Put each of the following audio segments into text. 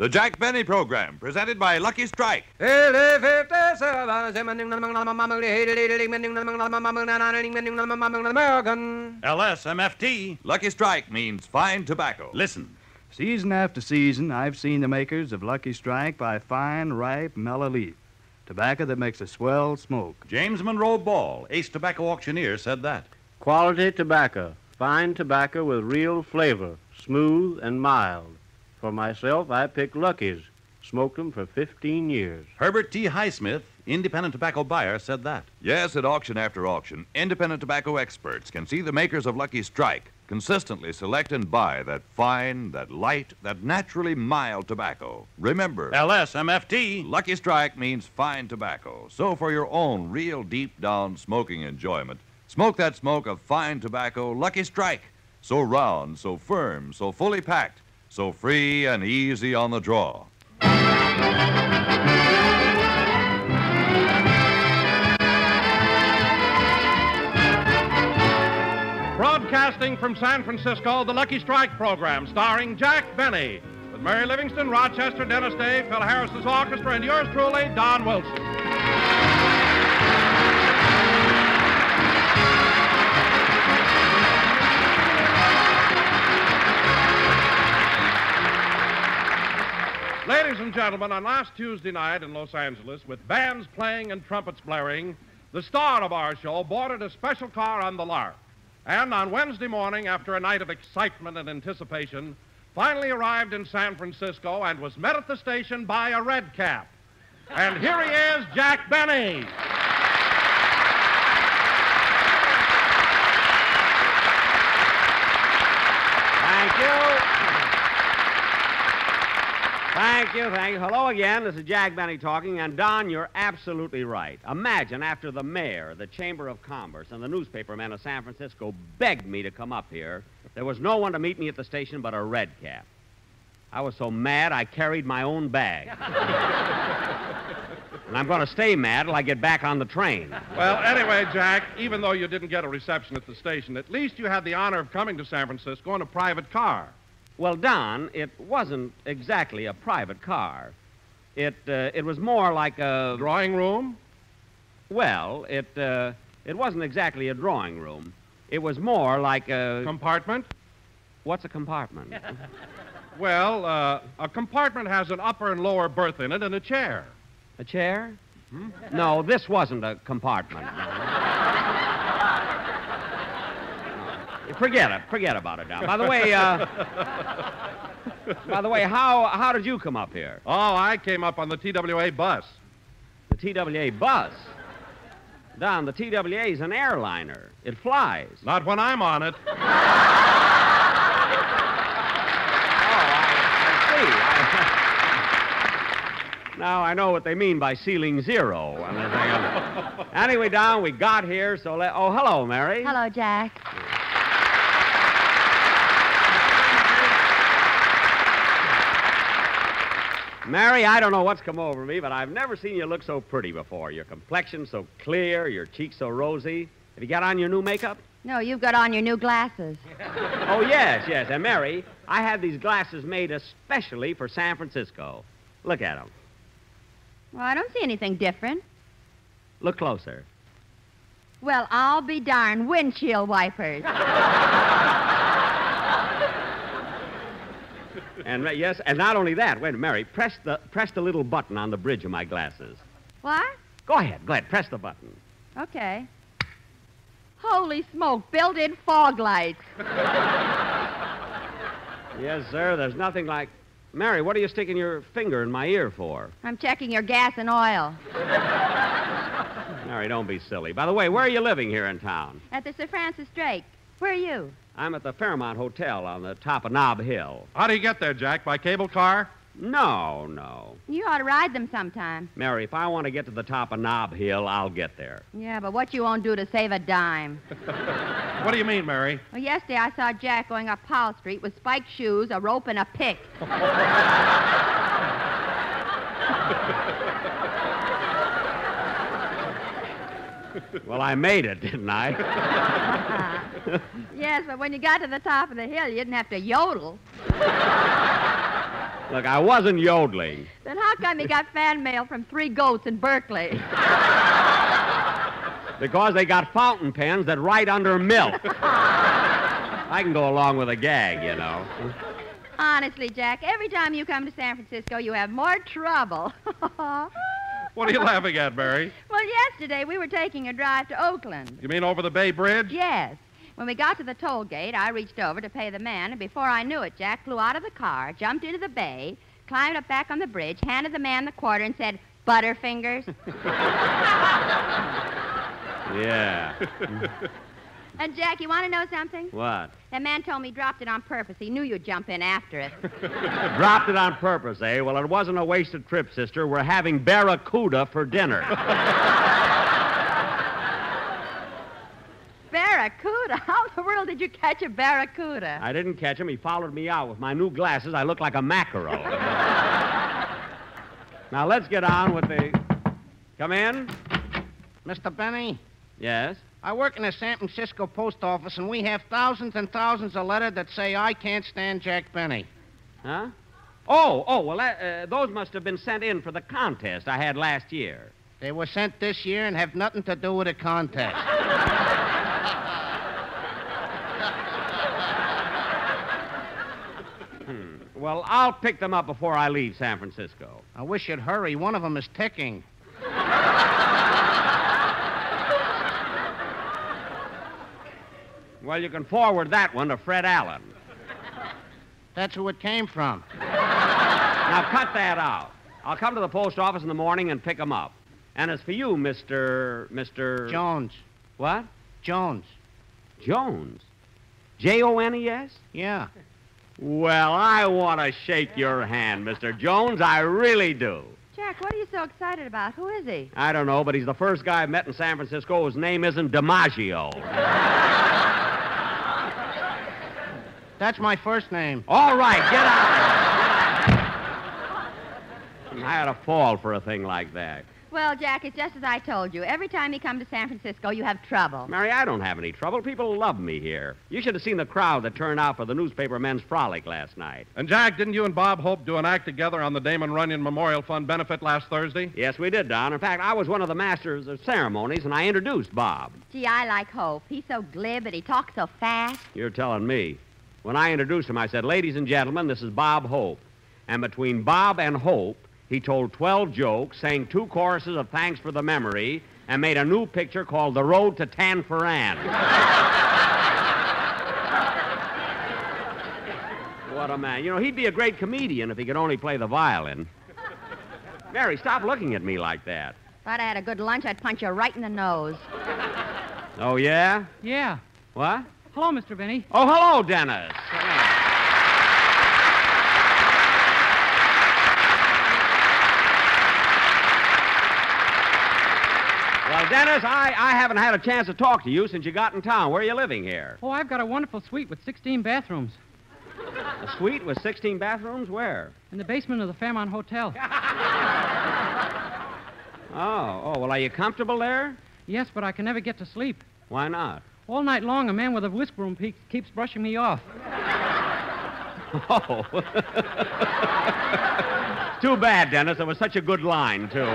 The Jack Benny Program, presented by Lucky Strike. LSMFT. Lucky Strike means fine tobacco. Listen. Season after season, I've seen the makers of Lucky Strike buy fine, ripe, mellow leaf. Tobacco that makes a swell smoke. James Monroe Ball, ace tobacco auctioneer, said that. Quality tobacco. Fine tobacco with real flavor. Smooth and mild. For myself, I picked Lucky's. Smoked them for 15 years. Herbert T. Highsmith, independent tobacco buyer, said that. Yes, at auction after auction, independent tobacco experts can see the makers of Lucky Strike consistently select and buy that fine, that light, that naturally mild tobacco. Remember, LSMFT. Lucky Strike means fine tobacco. So for your own real deep-down smoking enjoyment, smoke that smoke of fine tobacco, Lucky Strike. So round, so firm, so fully packed, so free and easy on the draw. Broadcasting from San Francisco, the Lucky Strike program, starring Jack Benny, with Mary Livingston, Rochester, Dennis Day, Phil Harris's orchestra, and yours truly, Don Wilson. Ladies and gentlemen, on last Tuesday night in Los Angeles, with bands playing and trumpets blaring, the star of our show boarded a special car on the Lark. And on Wednesday morning, after a night of excitement and anticipation, finally arrived in San Francisco and was met at the station by a red cap. And here he is, Jack Benny. Thank you. Thank you. Hello again. This is Jack Benny talking. And, Don, you're absolutely right. Imagine after the mayor, the Chamber of Commerce, and the newspapermen of San Francisco begged me to come up here, there was no one to meet me at the station but a red cap. I was so mad I carried my own bag. And I'm going to stay mad till I get back on the train. Well, anyway, Jack, even though you didn't get a reception at the station, at least you had the honor of coming to San Francisco in a private car. Well, Don, it wasn't exactly a private car. It was more like a... Drawing room? Well, it wasn't exactly a drawing room. It was more like a... Compartment? What's a compartment? Well, a compartment has an upper and lower berth in it and a chair. A chair? Hmm? No, this wasn't a compartment. Forget about it now. By the way, how did you come up here? Oh, I came up on the TWA bus. The TWA bus? Don, the TWA is an airliner. It flies. Not when I'm on it. Oh, I see. Now I know what they mean by ceiling zero. Anyway, Don, we got here, so Oh, hello, Mary. Hello, Jack. Mary, I don't know what's come over me, but I've never seen you look so pretty before. Your complexion so clear, your cheeks so rosy. Have you got on your new makeup? No, you've got on your new glasses. Oh, yes. And Mary, I had these glasses made especially for San Francisco. Look at them. Well, I don't see anything different. Look closer. Well, I'll be darned. Windshield wipers. And yes, and not only that. Wait, Mary, press the little button on the bridge of my glasses. What? Go ahead. Press the button. Okay. Holy smoke, built-in fog lights. Yes, sir, there's nothing like... Mary, what are you sticking your finger in my ear for? I'm checking your gas and oil. Mary, don't be silly. By the way, where are you living here in town? At the Sir Francis Drake. Where are you? I'm at the Fairmont Hotel on the top of Nob Hill. How do you get there, Jack? By cable car? No. You ought to ride them sometime. Mary, if I want to get to the top of Nob Hill, I'll get there. Yeah, but what you won't do to save a dime. What do you mean, Mary? Well, yesterday I saw Jack going up Powell Street with spiked shoes, a rope, and a pick. Well, I made it, didn't I? Yes, but when you got to the top of the hill, you didn't have to yodel. Look, I wasn't yodeling. Then how come you got fan mail from 3 goats in Berkeley? Because they got fountain pens that write under milk. I can go along with a gag, you know. Honestly, Jack, every time you come to San Francisco, you have more trouble. What are you laughing at, Mary? Well, yesterday we were taking a drive to Oakland. You mean over the Bay Bridge? Yes. When we got to the toll gate, I reached over to pay the man, and before I knew it, Jack flew out of the car, jumped into the bay, climbed up back on the bridge, handed the man the quarter, and said, "Butterfingers." Yeah. And, Jack, you want to know something? What? That man told me he dropped it on purpose. He knew you'd jump in after it. Dropped it on purpose, eh? Well, it wasn't a wasted trip, sister. We're having barracuda for dinner. Barracuda? How in the world did you catch a barracuda? I didn't catch him. He followed me out. With my new glasses, I look like a mackerel. Now, let's get on with the... Come in. Mr. Benny, Yes? I work in the San Francisco post office, and we have thousands and thousands of letters that say, "I can't stand Jack Benny." Huh? Oh, well, those must have been sent in for the contest I had last year. They were sent this year and have nothing to do with the contest. Well, I'll pick them up before I leave San Francisco. I wish you'd hurry. One of them is ticking. Well, you can forward that one to Fred Allen. That's who it came from. Now, cut that out. I'll come to the post office in the morning and pick them up. And as for you, Mr. Jones. What? Jones. Jones. Jones? Yeah. Well, I want to shake your hand, Mr. Jones. I really do. Jack, what are you so excited about? Who is he? I don't know, but he's the first guy I've met in San Francisco whose name isn't DiMaggio. That's my first name. All right, get out. I had a fall for a thing like that. Well, Jack, it's just as I told you. Every time you come to San Francisco, you have trouble. Mary, I don't have any trouble. People love me here. You should have seen the crowd that turned out for the newspaper men's frolic last night. And, Jack, didn't you and Bob Hope do an act together on the Damon Runyon Memorial Fund benefit last Thursday? Yes, we did, Don. In fact, I was one of the masters of ceremonies, and I introduced Bob. Gee, I like Hope. He's so glib and he talks so fast. You're telling me. When I introduced him, I said, "Ladies and gentlemen, this is Bob Hope." And between Bob and Hope, he told 12 jokes, sang 2 choruses of Thanks for the Memory, and made a new picture called The Road to Tanforan. What a man. You know, he'd be a great comedian if he could only play the violin. Mary, stop looking at me like that. If I'd had a good lunch, I'd punch you right in the nose. Oh, yeah? Yeah. What? Hello, Mr. Benny. Oh, hello, Dennis. Well, Dennis, I haven't had a chance to talk to you since you got in town. Where are you living here? Oh, I've got a wonderful suite with 16 bathrooms. A suite with 16 bathrooms? Where? In the basement of the Fairmont Hotel. Oh, well, are you comfortable there? Yes, but I can never get to sleep. Why not? All night long, a man with a whisk broom keeps brushing me off. Oh. Too bad, Dennis. It was such a good line, too.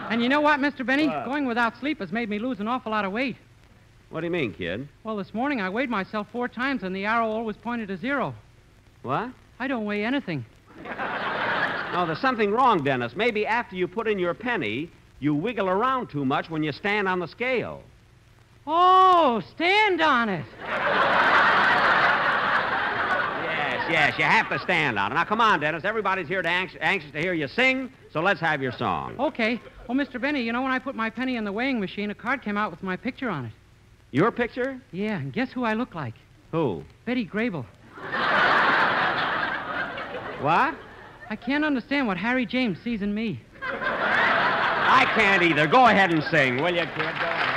And you know what, Mr. Benny? What? Going without sleep has made me lose an awful lot of weight. What do you mean, kid? Well, this morning I weighed myself 4 times, and the arrow always pointed to 0. What? I don't weigh anything. No, there's something wrong, Dennis. Maybe after you put in your penny, you wiggle around too much when you stand on the scale. Oh, stand on it. Yes, you have to stand on it. Now, come on, Dennis. Everybody's here anxious to hear you sing, so let's have your song. Okay. Well, Mr. Benny, you know, when I put my penny in the weighing machine, a card came out with my picture on it. Your picture? Yeah, and guess who I look like? Who? Betty Grable. What? I can't understand what Harry James sees in me. I can't either. Go ahead and sing, will you, kid? Go ahead.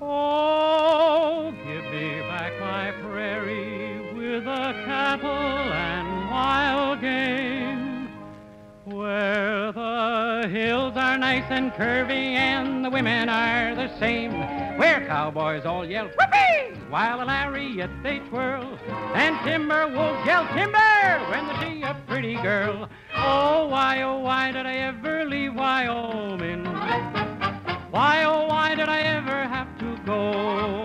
Oh, give me back my prairie with the cattle and wild game, where The hills are nice and curvy, and the women are the same. Where cowboys all yell, whoopee, while a lariat they twirl. And timber wolves yell timber when they see a pretty girl. Oh, why did I ever leave Wyoming? Why, oh, why did I ever have to go?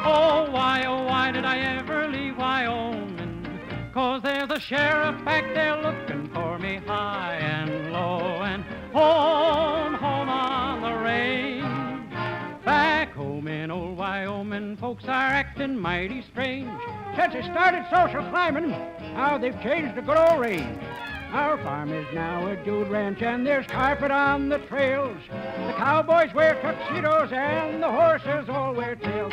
Oh, why did I ever leave Wyoming? 'Cause there's a sheriff back there looking for me high and low. And home on the range. Back home in old Wyoming, folks are acting mighty strange. Since they started social climbing, how they've changed the good old range. Our farm is now a dude ranch, and there's carpet on the trails. The cowboys wear tuxedos, and the horses all wear tails.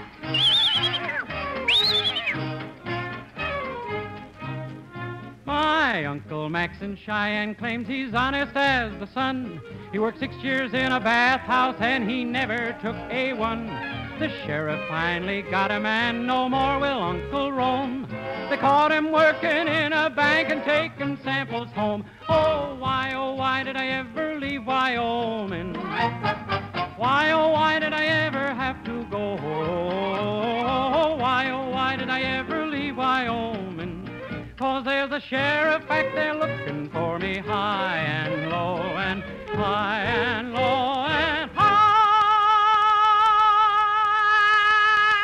My Uncle Max in Cheyenne claims he's honest as the sun. He worked 6 years in a bathhouse, and he never took A1. The sheriff finally got him, and no more will Uncle roam. They caught him working in a bank and taking samples home. Oh, why did I ever leave Wyoming? Why did I ever have to go? Why did I ever leave Wyoming? 'Cause there's a sheriff back there looking for me high and low and high and low and high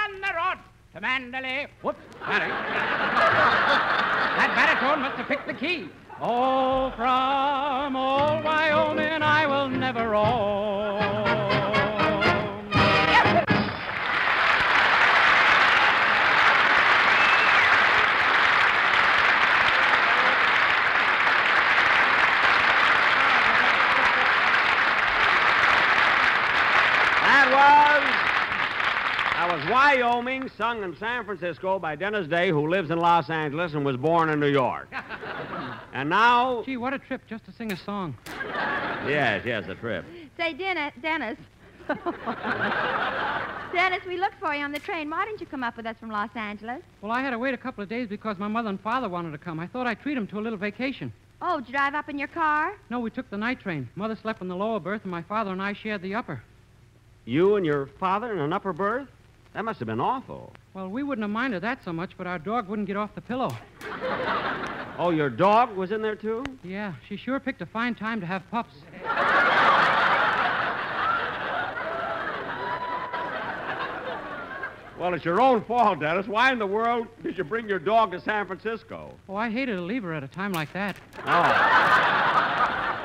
on the road to Mandalay. Whoops, sorry. That baritone must have picked the key. Oh, from old Wyoming I will never roam. That was Wyoming, sung in San Francisco by Dennis Day, who lives in Los Angeles and was born in New York. And now... Gee, what a trip just to sing a song. Yes, a trip. Say, Dennis. Dennis, we looked for you on the train. Why didn't you come up with us from Los Angeles? Well, I had to wait a couple of days because my mother and father wanted to come. I thought I'd treat them to a little vacation. Oh, did you drive up in your car? No, we took the night train. Mother slept in the lower berth, and my father and I shared the upper. You and your father in an upper berth? That must have been awful. Well, we wouldn't have minded that so much, but our dog wouldn't get off the pillow. Oh, your dog was in there, too? Yeah, she sure picked a fine time to have pups. Well, it's your own fault, Dennis. Why in the world did you bring your dog to San Francisco? Oh, I hated to leave her at a time like that. Oh.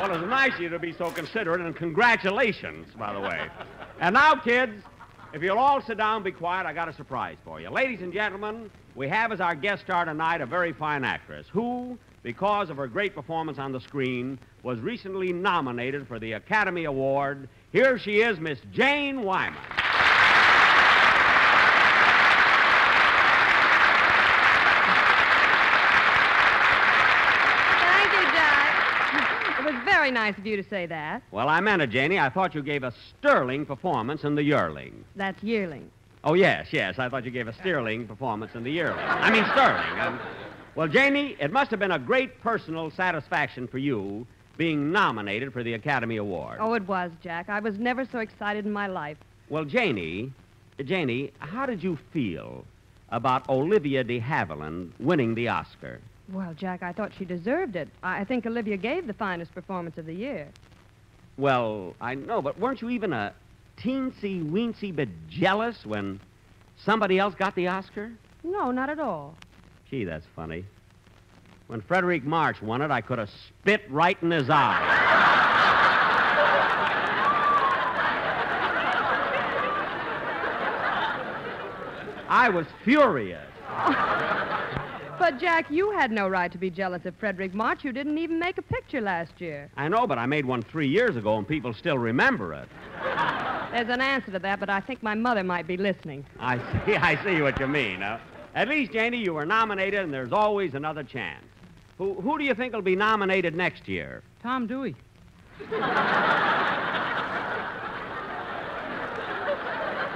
Well, it's nice of you to be so considerate, and congratulations, by the way. And now, kids, if you'll all sit down and be quiet, I got a surprise for you. Ladies and gentlemen, we have as our guest star tonight a very fine actress who, because of her great performance on the screen, was recently nominated for the Academy Award. Here she is, Miss Jane Wyman. Thank you, Jack. It was very nice of you to say that. Well, I meant it, Janie. I thought you gave a sterling performance in The Yearling. That's yearling. Oh, yes. I thought you gave a sterling performance in The Yearling. I mean, sterling. Well, Janie, it must have been a great personal satisfaction for you being nominated for the Academy Award. Oh, it was, Jack. I was never so excited in my life. Well, Janie, how did you feel about Olivia de Havilland winning the Oscar? Well, Jack, I thought she deserved it. I think Olivia gave the finest performance of the year. Well, I know, but weren't you even a teensy-weensy bit jealous when somebody else got the Oscar? No, not at all. Gee, that's funny. When Frederick March won it, I could have spit right in his eye. I was furious. But, Jack, you had no right to be jealous of Frederick March. You didn't even make a picture last year. I know, but I made one 3 years ago, and people still remember it. There's an answer to that, but I think my mother might be listening. I see what you mean. At least, Janie, you were nominated, and there's always another chance. Who do you think will be nominated next year? Tom Dewey.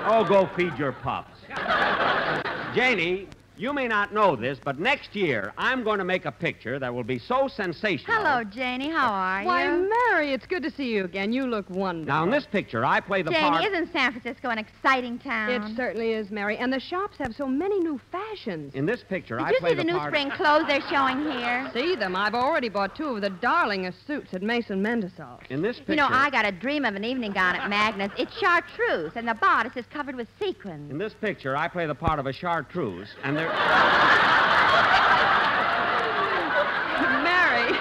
Oh, go feed your pups. Janie, you may not know this, but next year I'm going to make a picture that will be so sensational. Hello, Janie. How are you? Why, Mary, it's good to see you again. You look wonderful. Now, in this picture, I play the Janie, part... isn't San Francisco an exciting town? It certainly is, Mary. And the shops have so many new fashions. In this picture, I Did you play see the new part... spring clothes they're showing here? See them. I've already bought 2 of the darlingest suits at Mason Mendelssohn's. In this picture... You know, I got a dream of an evening gown at Magnus. It's chartreuse, and the bodice is covered with sequins. In this picture, I play the part of a chartreuse, and there... Mary.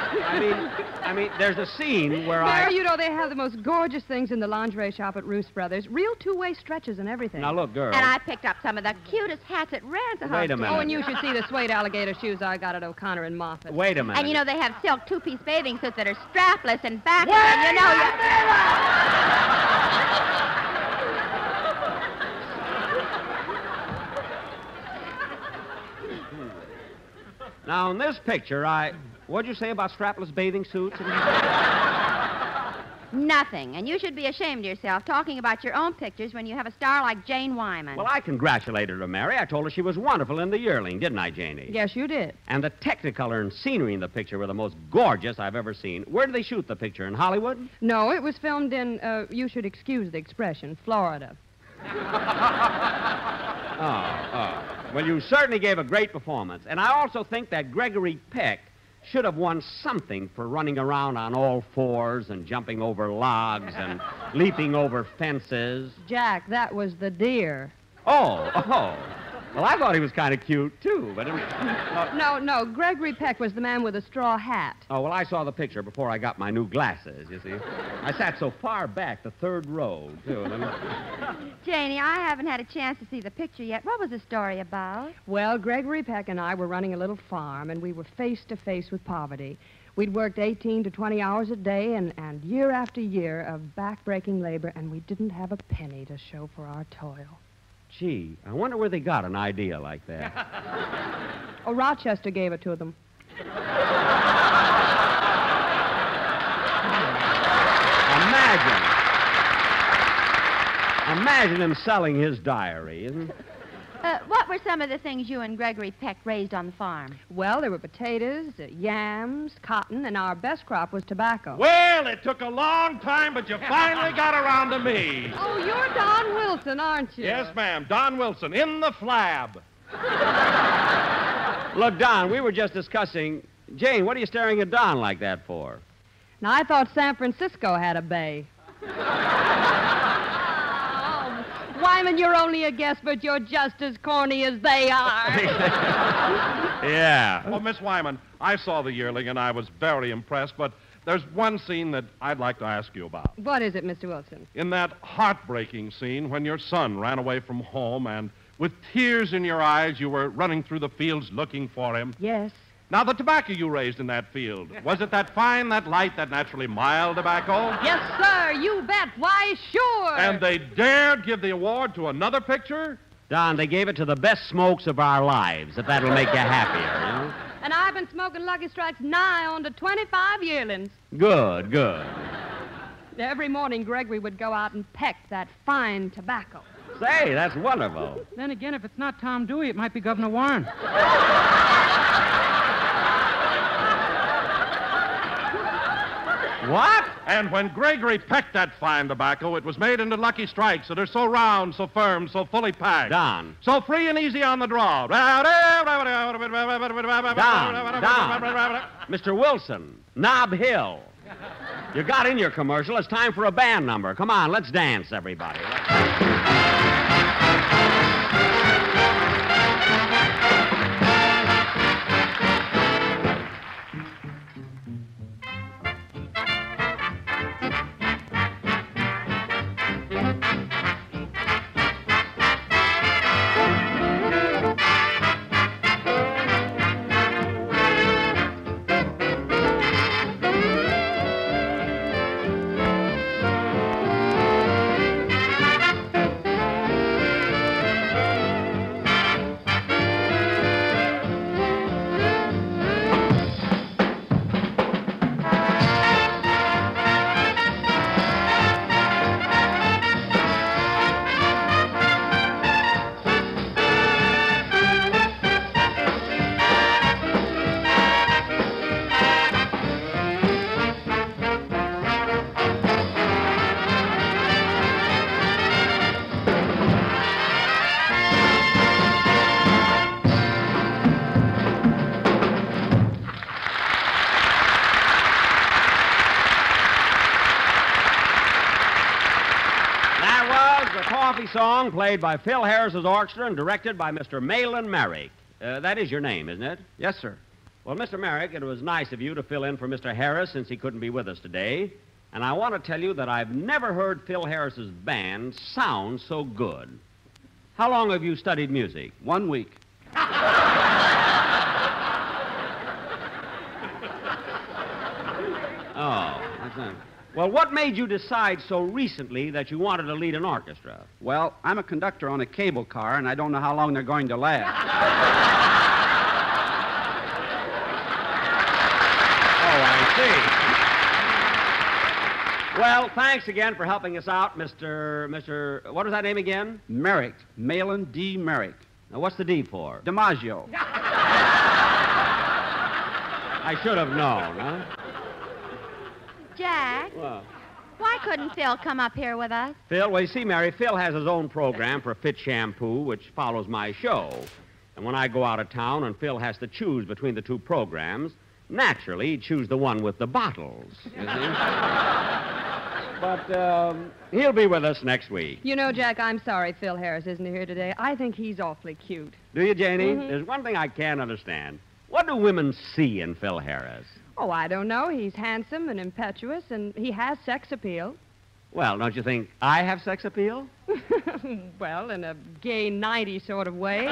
I mean, there's a scene where Mary, you know, they have the most gorgeous things in the lingerie shop at Roos Brothers. Real 2-way stretches and everything. Now, look, girl. And I picked up some of the cutest hats at Ransom. Wait a minute. Oh, and you should see the suede alligator shoes I got at O'Connor and Moffat. Wait a minute. And you know, they have silk 2-piece bathing suits that are strapless and backless. And you know, Now, in this picture, What'd you say about strapless bathing suits? Nothing. And you should be ashamed of yourself talking about your own pictures when you have a star like Jane Wyman. Well, I congratulated her, Mary. I told her she was wonderful in the yearling, didn't I, Janie? Yes, you did. And the technicolor and scenery in the picture were the most gorgeous I've ever seen. Where did they shoot the picture? In Hollywood? No, it was filmed in, you should excuse the expression, Florida. Well, you certainly gave a great performance. And I also think that Gregory Peck should have won something for running around on all fours and jumping over logs and leaping over fences. Jack, that was the deer. Oh. Well, I thought he was kind of cute, too, but... No, Gregory Peck was the man with a straw hat. Oh, well, I saw the picture before I got my new glasses, you see. I sat so far back, the third row, too. Janie, I haven't had a chance to see the picture yet. What was the story about? Well, Gregory Peck and I were running a little farm, and we were face to face with poverty. We'd worked 18 to 20 hours a day and year after year of back-breaking labor, and we didn't have a penny to show for our toil. Gee, I wonder where they got an idea like that. Oh, Rochester gave it to them. Imagine him selling his diary, isn't it? What were some of the things you and Gregory Peck raised on the farm? Well, there were potatoes, yams, cotton, and our best crop was tobacco. Well, it took a long time, but you finally got around to me. Oh, you're Don Wilson, aren't you? Yes, ma'am. Don Wilson, in the flab. Look, Don, we were just discussing... Jane, what are you staring at Don like that for? Now, I thought San Francisco had a bay. Wyman, you're only a guest, but you're just as corny as they are. Yeah. Oh, Miss Wyman, I saw the yearling, and I was very impressed, but there's one scene that I'd like to ask you about. What is it, Mr. Wilson? In that heartbreaking scene when your son ran away from home and with tears in your eyes you were running through the fields looking for him. Yes. Now, the tobacco you raised in that field, was it that fine, that light, that naturally mild tobacco? Yes, sir, you bet. Why, sure. And they dared give the award to another picture? Don, they gave it to the best smokes of our lives, if that'll make you happier, you know? And I've been smoking Lucky Strikes nigh on to 25 yearlings. Good. Every morning, Gregory would go out and peck that fine tobacco. Say, that's wonderful. Then again, if it's not Tom Dewey, it might be Governor Warren. What? And when Gregory pecked that fine tobacco, it was made into Lucky Strikes that are so round, so firm, so fully packed. Don. So free and easy on the draw. Don. Mr. Wilson, Nob Hill. You got in your commercial. It's time for a band number. Come on, let's dance, everybody. Coffee song played by Phil Harris's orchestra and directed by Mr. Malin Merrick. That is your name, isn't it? Yes, sir. Well, Mr. Merrick, it was nice of you to fill in for Mr. Harris since he couldn't be with us today. And I want to tell you that I've never heard Phil Harris's band sound so good. How long have you studied music? 1 week. Oh, that's not... Well, what made you decide so recently that you wanted to lead an orchestra? Well, I'm a conductor on a cable car, and I don't know how long they're going to last. Oh, I see. Well, thanks again for helping us out, Mr. What was that name again? Merrick. Malin D. Merrick. Now, what's the D for? DiMaggio. I should have known, huh? Jack, Well, why couldn't Phil come up here with us? Phil, well, you see, Mary, Phil has his own program for Fit Shampoo, which follows my show. And when I go out of town and Phil has to choose between the two programs, naturally, he'd choose the one with the bottles, you see? But he'll be with us next week. You know, Jack, I'm sorry Phil Harris isn't here today. I think he's awfully cute. Do you, Janie? Mhm. There's one thing I can't understand. What do women see in Phil Harris? Oh, I don't know. He's handsome and impetuous, and he has sex appeal. Well, don't you think I have sex appeal? Well, in a gay 90 sort of way.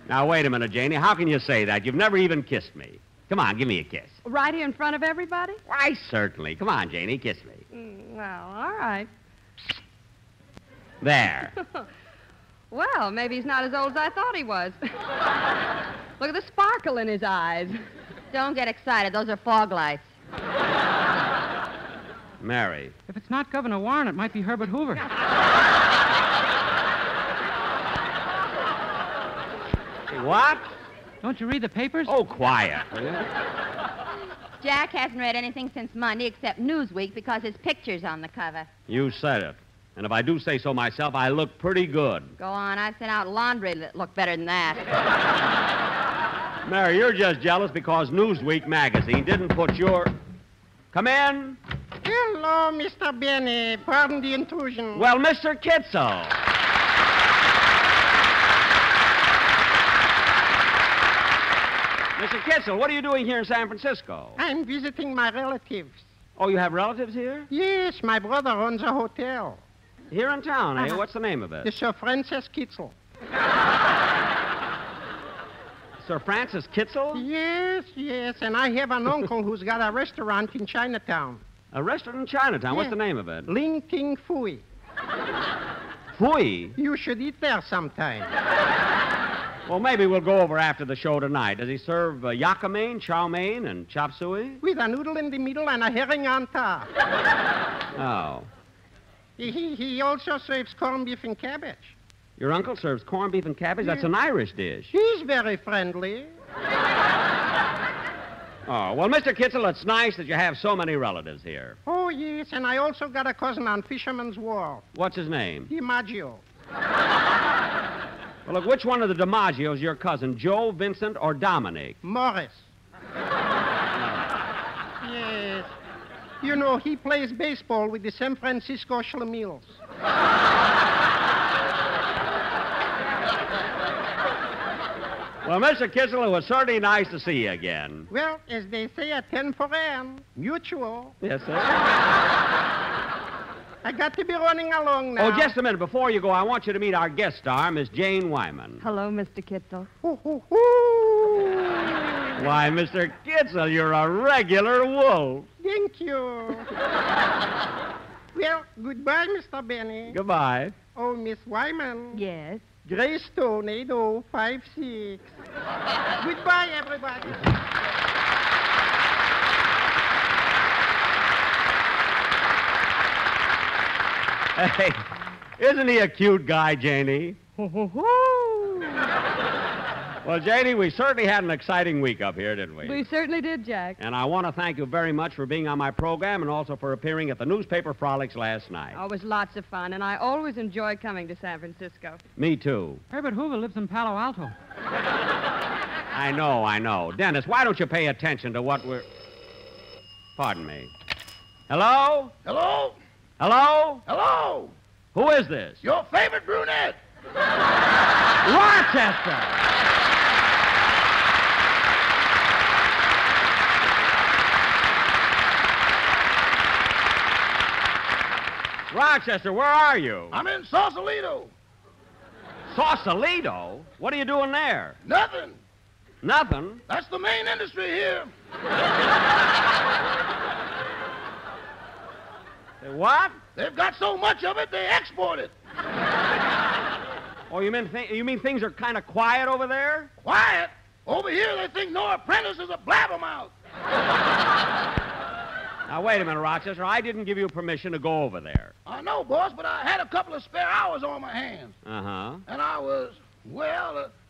Now, wait a minute, Janie. How can you say that? You've never even kissed me. Come on, give me a kiss. Right here in front of everybody? Why, certainly. Come on, Janie, kiss me. Well, all right. There. Well, maybe he's not as old as I thought he was. Look at the sparkle in his eyes. Don't get excited. Those are fog lights. Mary. If it's not Governor Warren, it might be Herbert Hoover. What? Don't you read the papers? Oh, quiet. Will you? Jack hasn't read anything since Monday except Newsweek because his picture's on the cover. You said it. And if I do say so myself, I look pretty good. Go on. I've sent out laundry that looked better than that. Mary, you're just jealous because Newsweek magazine didn't put your... Come in. Hello, Mr. Benny. Pardon the intrusion. Well, Mr. Kitzel. Mr. Kitzel, what are you doing here in San Francisco? I'm visiting my relatives. Oh, you have relatives here? Yes, my brother owns a hotel. Here in town, eh? Uh-huh. What's the name of The it? Sir Francis Kitzel. Sir Francis Kitzel? Yes, and I have an uncle who's got a restaurant in Chinatown. A restaurant in Chinatown. What's Yeah. the name of it? Ling Ting Fui. Fui. You should eat there sometime. Well, maybe we'll go over after the show tonight. Does he serve yakamain, chow mein, and chop suey? With a noodle in the middle and a herring on top. Oh. He also serves corned beef and cabbage. Your uncle serves corned beef and cabbage? That's an Irish dish. He's very friendly. Oh, well, Mr. Kitzel, it's nice that you have so many relatives here. Oh, yes, and I also got a cousin on Fisherman's Wharf. What's his name? DiMaggio. Well, look, which one of the DiMaggios is your cousin, Joe, Vincent, or Dominic? Morris. Yes. You know, he plays baseball with the San Francisco Schlemiels. Well, Mr. Kitzel, it was certainly nice to see you again. Well, as they say at 10 for M, mutual. Yes, sir. I got to be running along now. Oh, just a minute. Before you go, I want you to meet our guest star, Miss Jane Wyman. Hello, Mr. Kitzel. Why, Mr. Kitzel, you're a regular wolf. Thank you. Well, goodbye, Mr. Benny. Goodbye. Oh, Miss Wyman. Yes. Greystone 8056. Goodbye, everybody. Hey, isn't he a cute guy, Janie? Well, Janie, we certainly had an exciting week up here, didn't we? We certainly did, Jack. And I want to thank you very much for being on my program and also for appearing at the newspaper frolics last night. Oh, it was lots of fun, and I always enjoy coming to San Francisco. Me too. Herbert Hoover lives in Palo Alto. I know. Dennis, why don't you pay attention to what we're... Pardon me. Hello? Hello? Hello? Hello? Who is this? Your favorite brunette. Rochester! Rochester, where are you? I'm in Sausalito. Sausalito? What are you doing there? Nothing. Nothing? That's the main industry here. What? They've got so much of it, they export it. Oh, you mean things are kind of quiet over there? Quiet? Over here, they think no apprentice is a blabbermouth. Now, wait a minute, Rochester. I didn't give you permission to go over there. I know, boss, but I had a couple of spare hours on my hands. Uh-huh. And I was,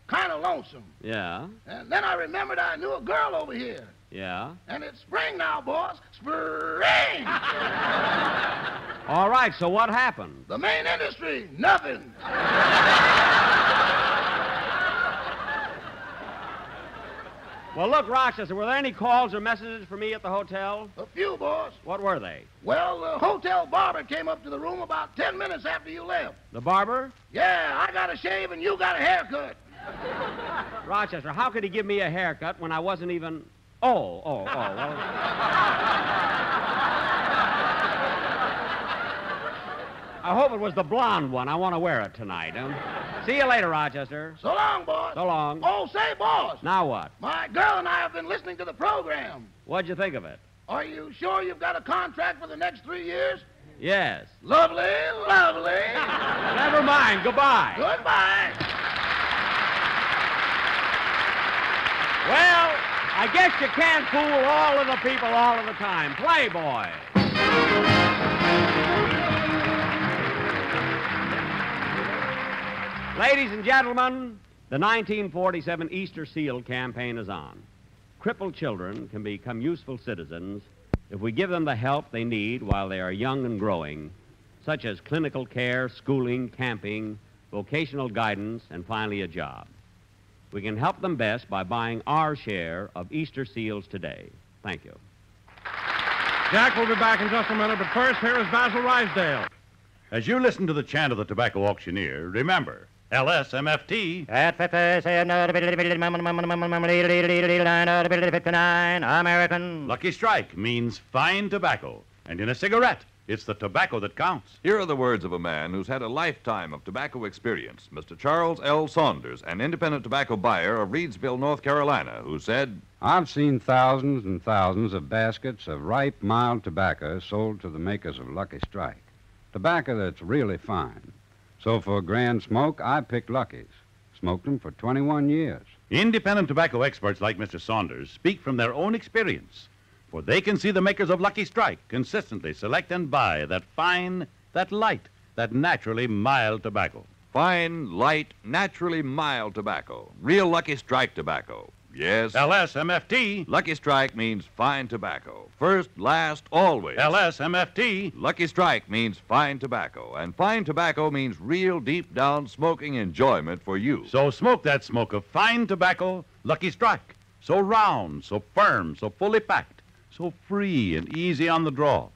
kind of lonesome. Yeah? And then I remembered I knew a girl over here. Yeah? And it's spring now, boss. Spring! All right, so what happened? The main industry, nothing. Well, look, Rochester, were there any calls or messages for me at the hotel? A few, boss. What were they? Well, the hotel barber came up to the room about 10 minutes after you left. The barber? Yeah, I got a shave and you got a haircut. Rochester, how could he give me a haircut when I wasn't even... Oh, well... I hope it was the blonde one. I want to wear it tonight. See you later, Rochester. So long, boss. So long. Oh, say, boss. Now what? My girl and I have been listening to the program. What'd you think of it? Are you sure you've got a contract for the next 3 years? Yes. Lovely, lovely. Never mind. Goodbye. Goodbye. Well, I guess you can't fool all of the people all of the time. Playboy. Ladies and gentlemen, the 1947 Easter Seal campaign is on. Crippled children can become useful citizens if we give them the help they need while they are young and growing, such as clinical care, schooling, camping, vocational guidance, and finally a job. We can help them best by buying our share of Easter Seals today. Thank you. Jack will be back in just a minute, but first, here is Basil Rysdale. As you listen to the chant of the tobacco auctioneer, remember, LSMFT. At 59, American. Lucky Strike means fine tobacco. And in a cigarette, it's the tobacco that counts. Here are the words of a man who's had a lifetime of tobacco experience, Mr. Charles L. Saunders, an independent tobacco buyer of Reedsville, North Carolina, who said, I've seen thousands and thousands of baskets of ripe, mild tobacco sold to the makers of Lucky Strike. Tobacco that's really fine. So for a grand smoke, I picked Lucky's. Smoked them for 21 years. Independent tobacco experts like Mr. Saunders speak from their own experience, for they can see the makers of Lucky Strike consistently select and buy that fine, that light, that naturally mild tobacco. fine, light, naturally mild tobacco. Real Lucky Strike tobacco. Yes. LSMFT. Lucky Strike means fine tobacco. First, last, always. LSMFT. Lucky Strike means fine tobacco. And fine tobacco means real deep down smoking enjoyment for you. So smoke that smoke of fine tobacco, Lucky Strike. So round, so firm, so fully packed, so free and easy on the draw.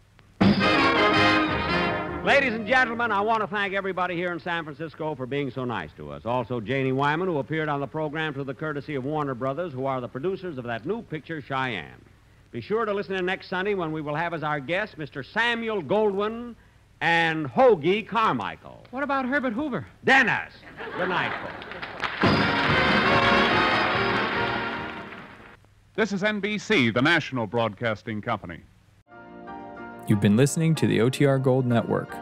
Ladies and gentlemen, I want to thank everybody here in San Francisco for being so nice to us. Also, Janie Wyman, who appeared on the program through the courtesy of Warner Brothers, who are the producers of that new picture, Cheyenne. Be sure to listen in next Sunday when we will have as our guests Mr. Samuel Goldwyn and Hoagie Carmichael. What about Herbert Hoover? Dennis. Good night, folks. This is NBC, the national broadcasting company. You've been listening to the OTR Gold Network.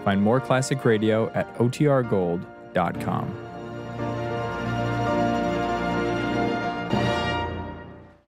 Find more classic radio at otrgold.com.